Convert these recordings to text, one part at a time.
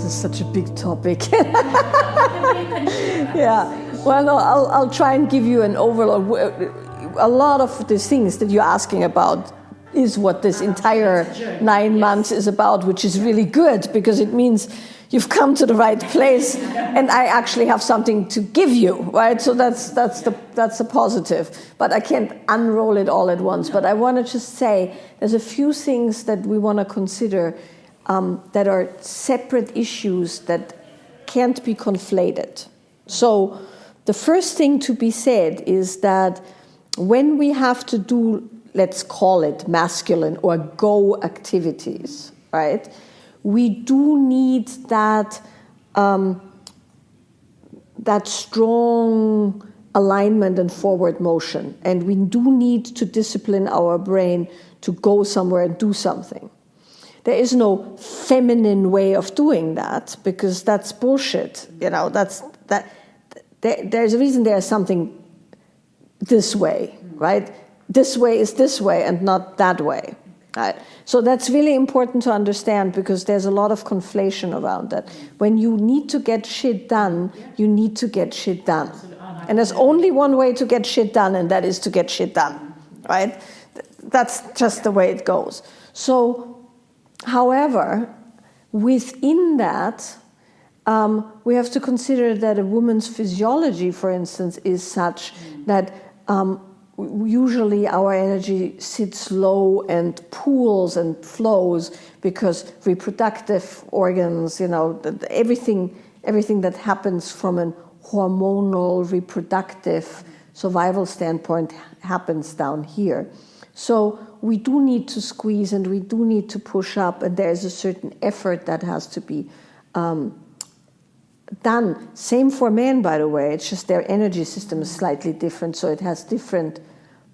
is such a big topic. Yeah. Well, no, I'll try and give you an overall. A lot of the things that you're asking about is what this entire 9 months is about, which is really good because it means you've come to the right place, and I actually have something to give you, right? So that's the positive. But I can't unroll it all at once. But I want to just say there's a few things that we want to consider that are separate issues that can't be conflated. So the first thing to be said is that when we have to do, let's call it masculine or go activities, right? We do need that that strong alignment and forward motion, and we do need to discipline our brain to go somewhere and do something. There is no feminine way of doing that because that's bullshit. You know, there's a reason there's something this way, right? This way is this way and not that way. Right? So that's really important to understand because there's a lot of conflation around that. When you need to get shit done, you need to get shit done. And there's only one way to get shit done, and that is to get shit done, right? That's just the way it goes. So, however, within that, we have to consider that a woman's physiology, for instance, is such that usually our energy sits low and pools and flows because reproductive organs, everything that happens from an hormonal, reproductive, survival standpoint happens down here. So we do need to squeeze and we do need to push up, and there's a certain effort that has to be done. Same for men, by the way. It's just their energy system is slightly different, so it has different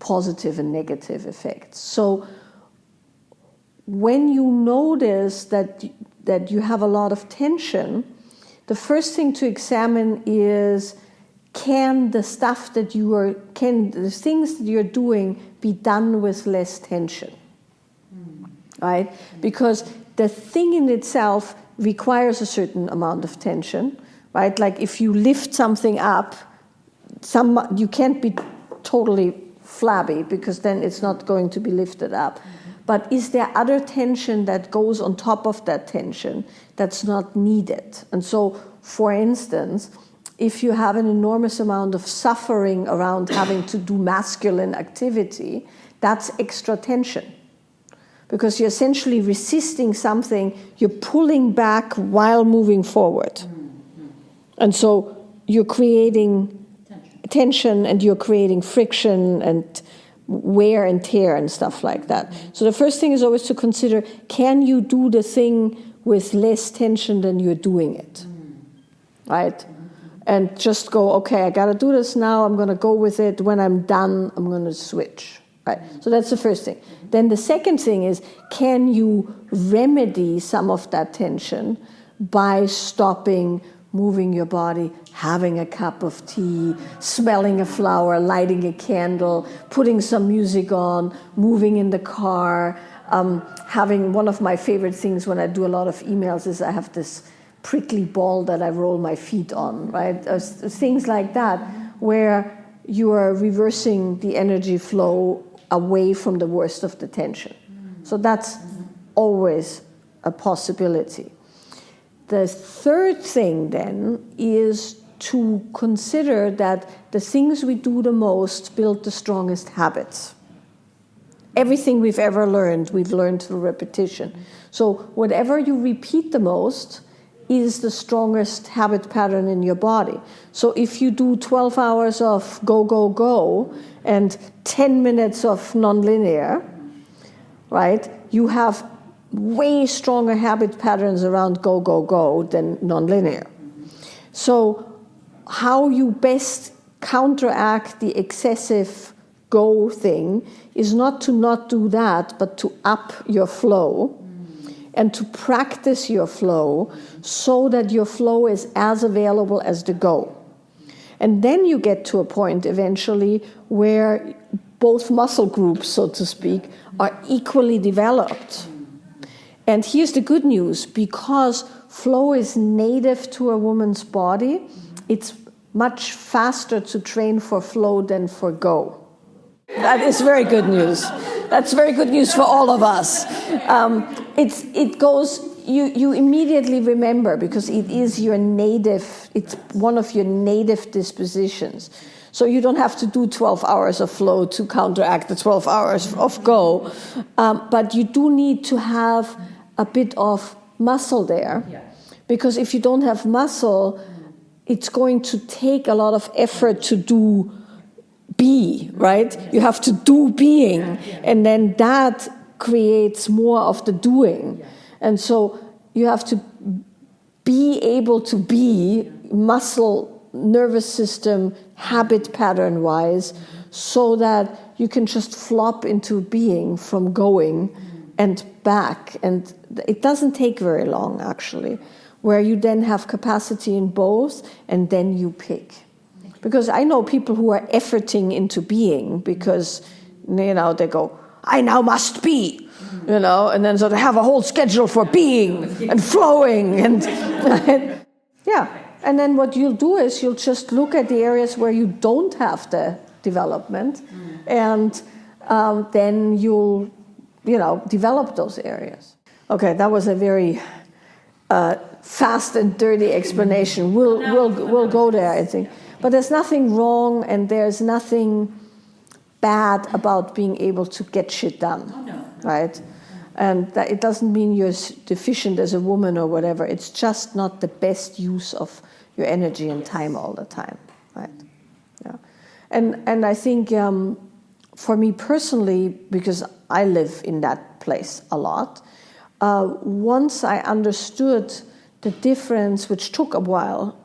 positive and negative effects. So when you notice that you have a lot of tension, the first thing to examine is can the things that you're doing be done with less tension, right? Because the thing in itself requires a certain amount of tension, right? Like if you lift something up, you can't be totally flabby because then it's not going to be lifted up. But is there other tension that goes on top of that tension that's not needed? And so, for instance, if you have an enormous amount of suffering around having to do masculine activity, that's extra tension. Because you're essentially resisting something, you're pulling back while moving forward. And so you're creating tension and you're creating friction and wear and tear and stuff like that. So the first thing is always to consider, can you do the thing with less tension than you're doing it? Right? And just go, okay, I got to do this now, I'm going to go with it. When I'm done, I'm going to switch. Right? So that's the first thing. Then the second thing is, can you remedy some of that tension by stopping, moving your body, having a cup of tea, smelling a flower, lighting a candle, putting some music on, moving in the car. Having one of my favorite things when I do a lot of emails is I have this prickly ball that I roll my feet on, right? Things like that, where you are reversing the energy flow away from the worst of the tension. So that's always a possibility. The third thing then is to consider that the things we do the most build the strongest habits. Everything we've ever learned, we've learned through repetition. So whatever you repeat the most is the strongest habit pattern in your body. So if you do 12 hours of go, go, go and 10 minutes of nonlinear, right, you have way stronger habit patterns around go, go, go than nonlinear. So how you best counteract the excessive go thing is not to not do that, but to up your flow and to practice your flow so that your flow is as available as the go. And then you get to a point eventually where both muscle groups, so to speak, are equally developed. And here's the good news, because flow is native to a woman's body, it's much faster to train for flow than for go. That is very good news. That's very good news for all of us. It goes, you immediately remember, because it is your native, it's one of your native dispositions. So you don't have to do 12 hours of flow to counteract the 12 hours of go. But you do need to have a bit of muscle there. Because if you don't have muscle, it's going to take a lot of effort to do be, right? You have to do being, and then that creates more of the doing. And so you have to be able to be muscle, nervous system, habit pattern wise, so that you can just flop into being from going and back. And it doesn't take very long, actually, where you then have capacity in both, and then you pick. Because I know people who are efforting into being because, they go, I now must be, and then so they have a whole schedule for being and flowing. And and then what you'll do is you'll just look at the areas where you don't have the development, and then you'll, develop those areas. Okay, that was a very fast and dirty explanation. We'll go there, I think. But there's nothing wrong and there's nothing bad about being able to get shit done, right? And that it doesn't mean you're deficient as a woman or whatever. It's just not the best use of your energy and time all the time, right? Yeah. And I think for me personally, because I live in that place a lot, once I understood the difference, which took a while,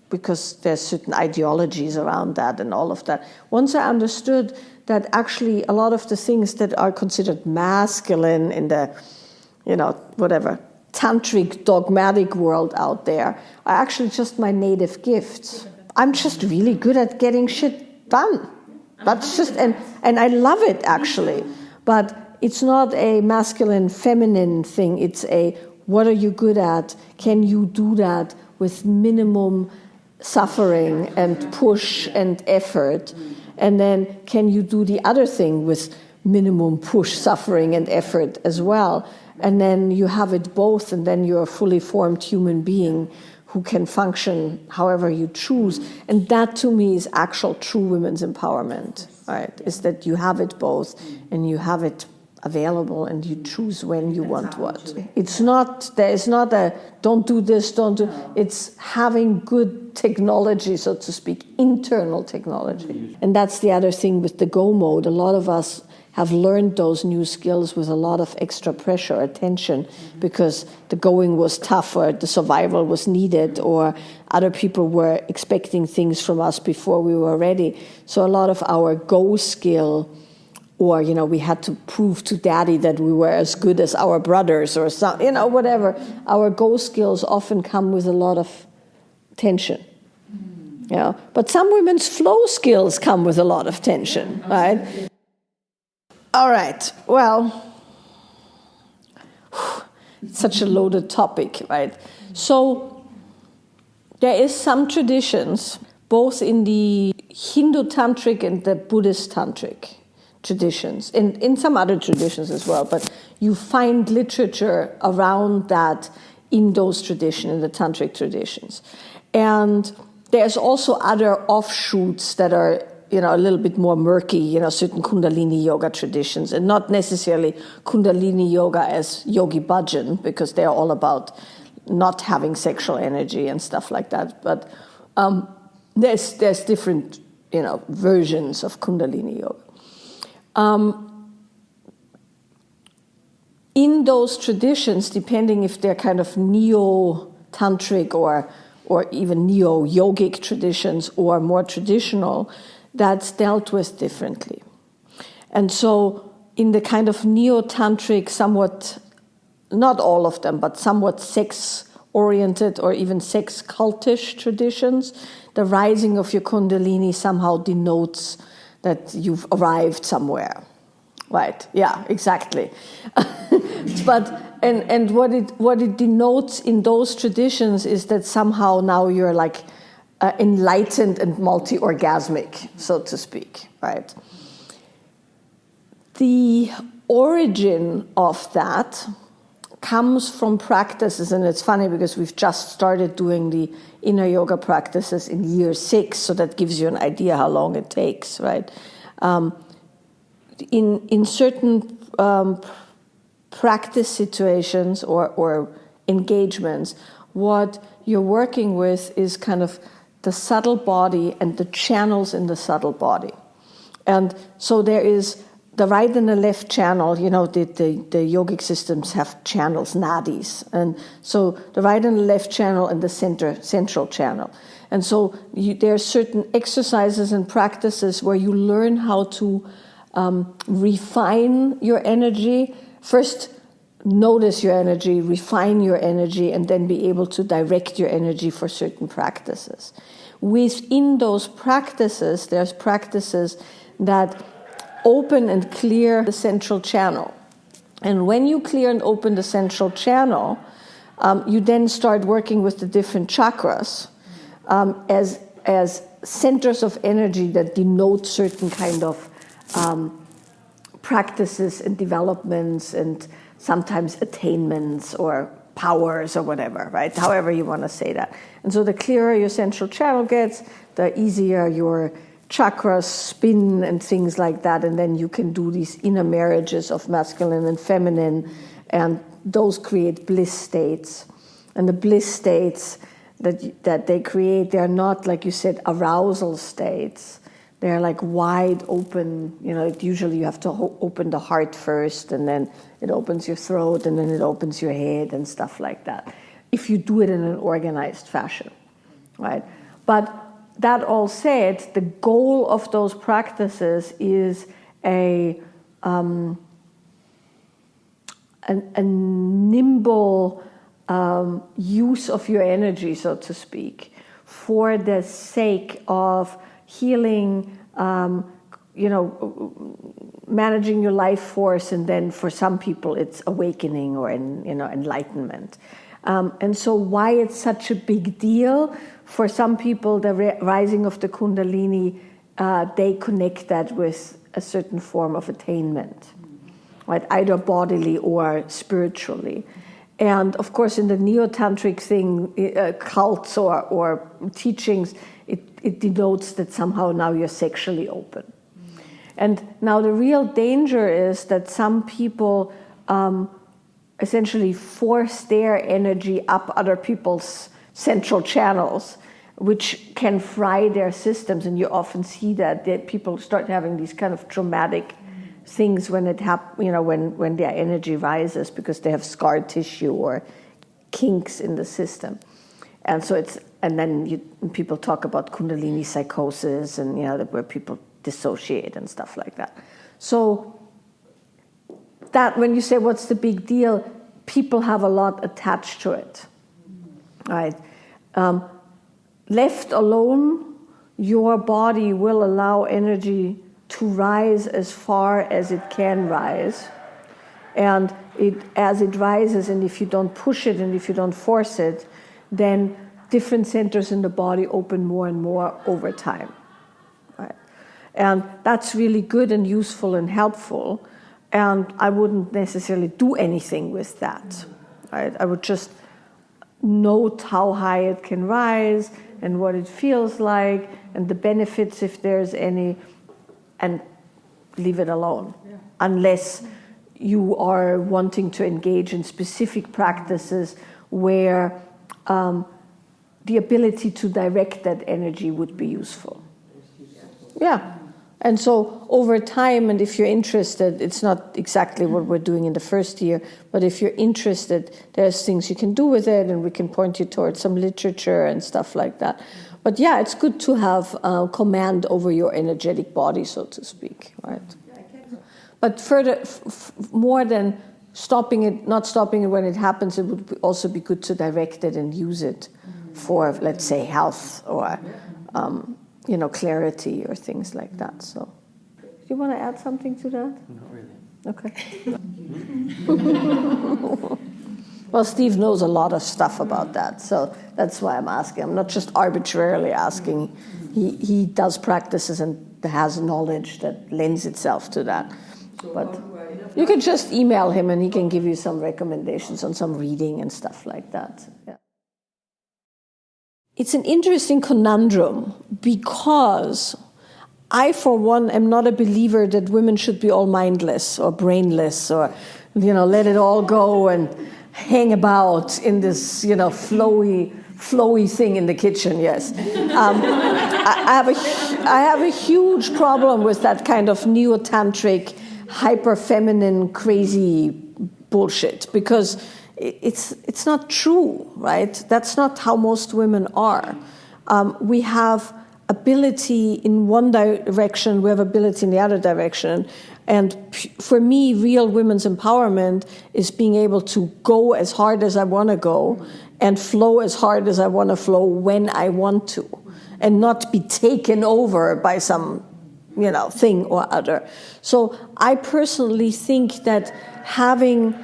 because there's certain ideologies around that and all of that. Once I understood that actually a lot of the things that are considered masculine in the, tantric, dogmatic world out there are actually just my native gifts. I'm just really good at getting shit done. That's just, and I love it actually. But it's not a masculine, feminine thing. It's a, what are you good at? Can you do that with minimum suffering and push and effort? And then can you do the other thing with minimum push, suffering and effort as well? And then you have it both, and then you're a fully formed human being who can function however you choose. And that to me is actual true women's empowerment, right? Is that you have it both and you have it available and you choose when you want what. It's not, there is not a don't do this, don't do, it's having good technology, so to speak, internal technology. And that's the other thing with the go mode. A lot of us have learned those new skills with a lot of extra pressure or tension because the going was tough or the survival was needed or other people were expecting things from us before we were ready. So a lot of our go skill, or, we had to prove to daddy that we were as good as our brothers or some, whatever. Our go skills often come with a lot of tension. But some women's flow skills come with a lot of tension, right? All right, well, such a loaded topic, right? So there is some traditions, both in the Hindu tantric and the Buddhist tantric traditions, and in some other traditions as well, but you find literature around that in those traditions, in the tantric traditions. And there's also other offshoots that are, a little bit more murky, certain kundalini yoga traditions, and not necessarily kundalini yoga as Yogi Bhajan, because they're all about not having sexual energy and stuff like that. But there's different, versions of kundalini yoga. In those traditions, depending if they're kind of neo-tantric or even neo-yogic traditions or more traditional, that's dealt with differently. And so in the kind of neo-tantric, somewhat, not all of them, but somewhat sex-oriented or even sex-cultish traditions, the rising of your kundalini somehow denotes that you've arrived somewhere. Right, yeah, exactly. But And what it denotes in those traditions is that somehow now you're like enlightened and multi-orgasmic, so to speak, right? The origin of that comes from practices, and it's funny because we've just started doing the inner yoga practices in year 6, so that gives you an idea how long it takes, right? In certain practice situations or engagements, what you're working with is kind of the subtle body and the channels in the subtle body. And so there is the right and the left channel. You know, the yogic systems have channels, nadis. And so the right and the left channel and the central channel. And so there are certain exercises and practices where you learn how to refine your energy. First, notice your energy, refine your energy, and then be able to direct your energy for certain practices. Within those practices, there's practices that open and clear the central channel. And when you clear and open the central channel, you then start working with the different chakras as centers of energy that denote certain kind of practices and developments and sometimes attainments or powers or whatever, right? However you want to say that. And so the clearer your central channel gets, the easier your chakras spin and things like that. And then you can do these inner marriages of masculine and feminine, and those create bliss states. And the bliss states that they create, they're not, like you said, arousal states. They're like wide open, you know, usually you have to open the heart first, and then it opens your throat, and then it opens your head and stuff like that, if you do it in an organized fashion, right? But that all said, the goal of those practices is a nimble use of your energy, so to speak, for the sake of healing, managing your life force, and then for some people it's awakening or enlightenment. And so why it's such a big deal? For some people, the rising of the kundalini, they connect that with a certain form of attainment, right? Either bodily or spiritually. And of course, in the neotantric thing, cults or teachings, it denotes that somehow now you're sexually open. And now the real danger is that some people essentially force their energy up other people's central channels, which can fry their systems. And you often see that people start having these kind of traumatic things when it when their energy rises, because they have scar tissue or kinks in the system. And so then people talk about kundalini psychosis, and where people dissociate and stuff like that. So that, when you say what's the big deal, people have a lot attached to it, right? Left alone, your body will allow energy to rise as far as it can rise. And as it rises, and if you don't push it and if you don't force it, then different centers in the body open more and more over time. Right? And that's really good and useful and helpful. And I wouldn't necessarily do anything with that. Right? I would just note how high it can rise and what it feels like and the benefits, if there's any, and leave it alone. Yeah. Unless you are wanting to engage in specific practices where the ability to direct that energy would be useful. Yeah. And so over time, and if you're interested, it's not exactly what we're doing in the first year, but if you're interested, there's things you can do with it, and we can point you towards some literature and stuff like that. But yeah, it's good to have command over your energetic body, so to speak, right? But further, more than not stopping it when it happens, it would also be good to direct it and use it for, let's say, health or clarity or things like that. So, do you want to add something to that? Not really. Okay. Well, Steve knows a lot of stuff about that, so that's why I'm asking. I'm not just arbitrarily asking. He does practices and has knowledge that lends itself to that. But you can just email him and he can give you some recommendations on some reading and stuff like that. Yeah. It's an interesting conundrum because I, for one, am not a believer that women should be all mindless or brainless or, let it all go and hang about in this, flowy thing in the kitchen, yes. I have a huge problem with that kind of neotantric, hyper-feminine, crazy bullshit because it's not true, right? That's not how most women are. We have ability in one direction, we have ability in the other direction. And for me, real women's empowerment is being able to go as hard as I want to go and flow as hard as I want to flow when I want to, and not be taken over by some, thing or other. So I personally think that having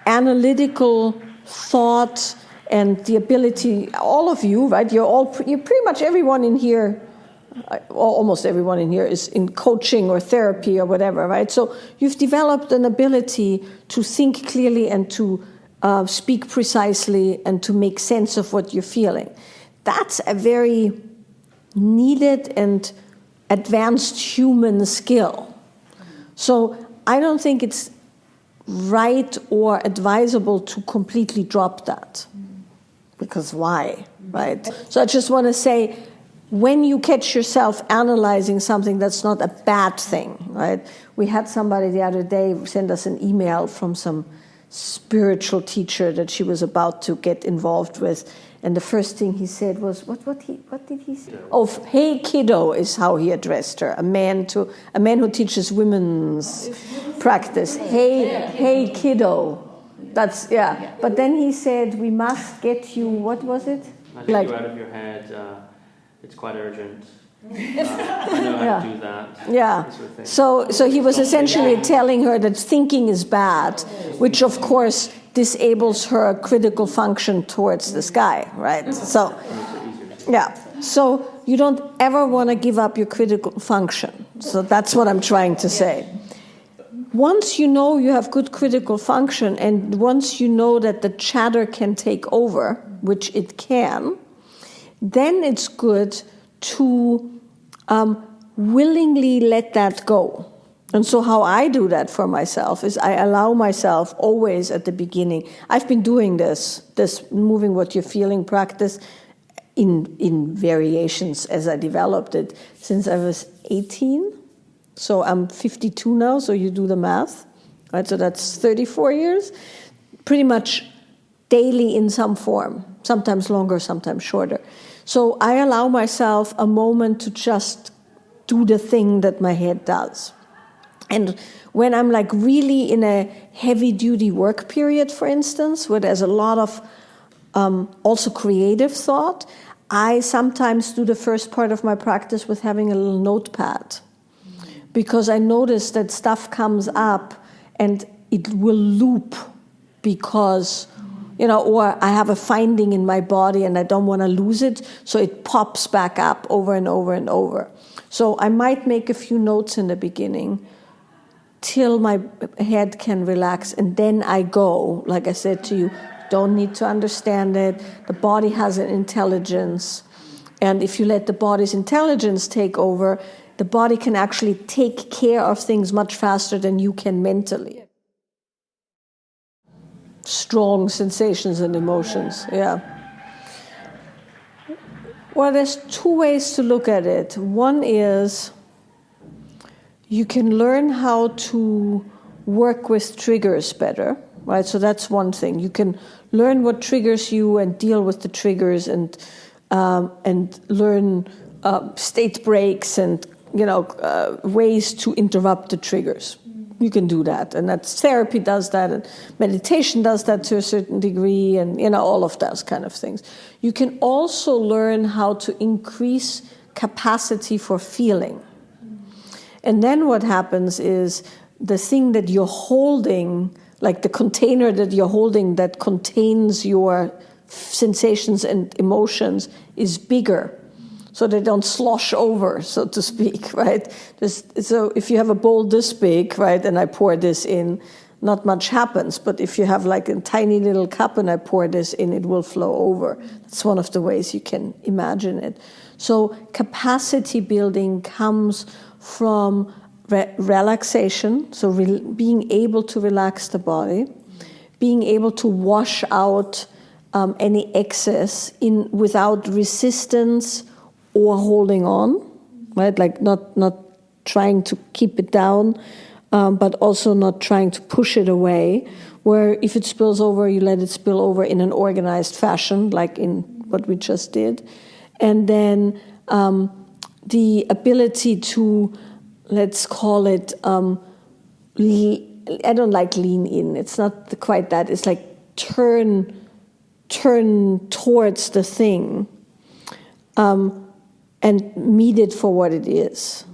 analytical thought and the ability, all of you, right? You're pretty much everyone in here, almost everyone in here is in coaching or therapy or whatever, right? So you've developed an ability to think clearly and to speak precisely and to make sense of what you're feeling. That's a very needed and advanced human skill. So I don't think it's right or advisable to completely drop that. Because why, right? So I just want to say, when you catch yourself analyzing something, that's not a bad thing, right? We had somebody the other day send us an email from some spiritual teacher that she was about to get involved with, and the first thing he said was, what did he say? Oh, hey kiddo is how he addressed her. A man who teaches women's practice. Hey kiddo. That's, yeah. But then he said, we must get you, what was it? Get you out of your head. It's quite urgent. I know how to do that. Yeah. Sort of so he was essentially telling her that thinking is bad, which of course disables her critical function towards this guy, right? So, yeah. So you don't ever want to give up your critical function. So that's what I'm trying to say. Once you know you have good critical function, and once you know that the chatter can take over, which it can, then it's good to willingly let that go. And so how I do that for myself is I allow myself always at the beginning. I've been doing this moving what you're feeling practice in variations as I developed it since I was 18. So I'm 52 now, so you do the math, right? So that's 34 years, pretty much daily in some form, sometimes longer, sometimes shorter. So I allow myself a moment to just do the thing that my head does. And when I'm like really in a heavy-duty work period, for instance, where there's a lot of also creative thought, I sometimes do the first part of my practice with having a little notepad. Because I notice that stuff comes up and it will loop because, or I have a finding in my body and I don't want to lose it, so it pops back up over and over and over. So I might make a few notes in the beginning till my head can relax, and then I go, like I said to you, don't need to understand it. The body has an intelligence, and if you let the body's intelligence take over, the body can actually take care of things much faster than you can mentally. Strong sensations and emotions, yeah. Well, there's two ways to look at it. One is you can learn how to work with triggers better, right? So that's one thing. You can learn what triggers you and deal with the triggers and learn state breaks and ways to interrupt the triggers. You can do that, and that's therapy does that, and meditation does that to a certain degree, and all of those kind of things. You can also learn how to increase capacity for feeling. And then what happens is the thing that you're holding, like the container that you're holding that contains your sensations and emotions is bigger, so they don't slosh over, so to speak, right? So if you have a bowl this big, right, and I pour this in, not much happens. But if you have like a tiny little cup and I pour this in, it will flow over. That's one of the ways you can imagine it. So capacity building comes from relaxation, so being able to relax the body, being able to wash out any excess without resistance or holding on, right? Like not trying to keep it down, but also not trying to push it away, where if it spills over, you let it spill over in an organized fashion, like in what we just did. And then the ability to, let's call it, I don't like lean in. It's not quite that. It's like turn towards the thing and meet it for what it is.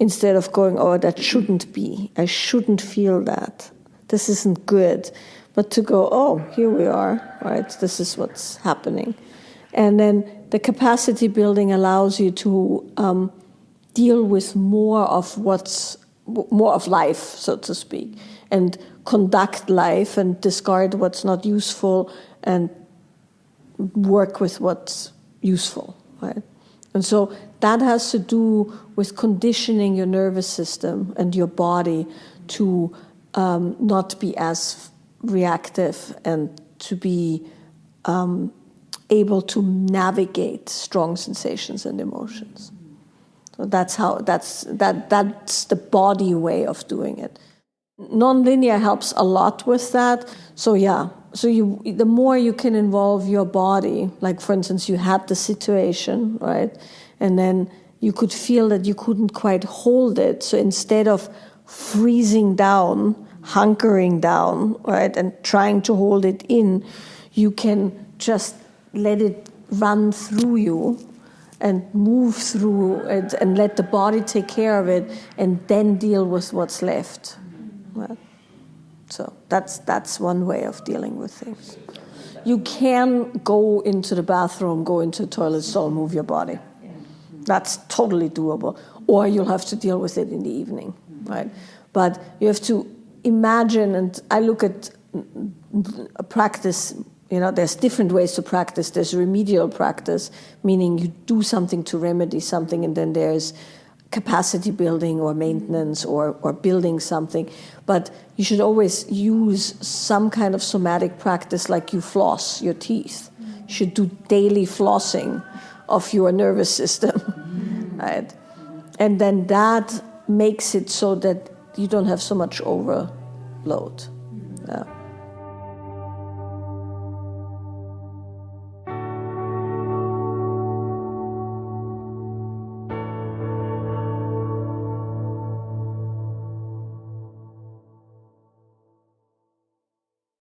Instead of going, oh, that shouldn't be. I shouldn't feel that. This isn't good. But to go, oh, here we are, right? This is what's happening. And then the capacity building allows you to deal with more of life, so to speak, and conduct life and discard what's not useful and work with what's useful, right? And so that has to do with conditioning your nervous system and your body to not be as reactive and to be able to navigate strong sensations and emotions. So that's the body way of doing it. Nonlinear helps a lot with that. So yeah, the more you can involve your body, like for instance, you had the situation, right? And then you could feel that you couldn't quite hold it. So instead of freezing down, hunkering down, right, and trying to hold it in, you can just let it run through you and move through it and let the body take care of it and then deal with what's left. Right? So that's one way of dealing with things. You can go into the bathroom, go into the toilet stall, move your body. That's totally doable. Or you'll have to deal with it in the evening, right? But you have to imagine, and I look at a practice, there's different ways to practice. There's remedial practice, meaning you do something to remedy something, and then there's capacity building or maintenance or building something. But you should always use some kind of somatic practice, like you floss your teeth. You should do daily flossing of your nervous system, right? And then that makes it so that you don't have so much overload. Yeah.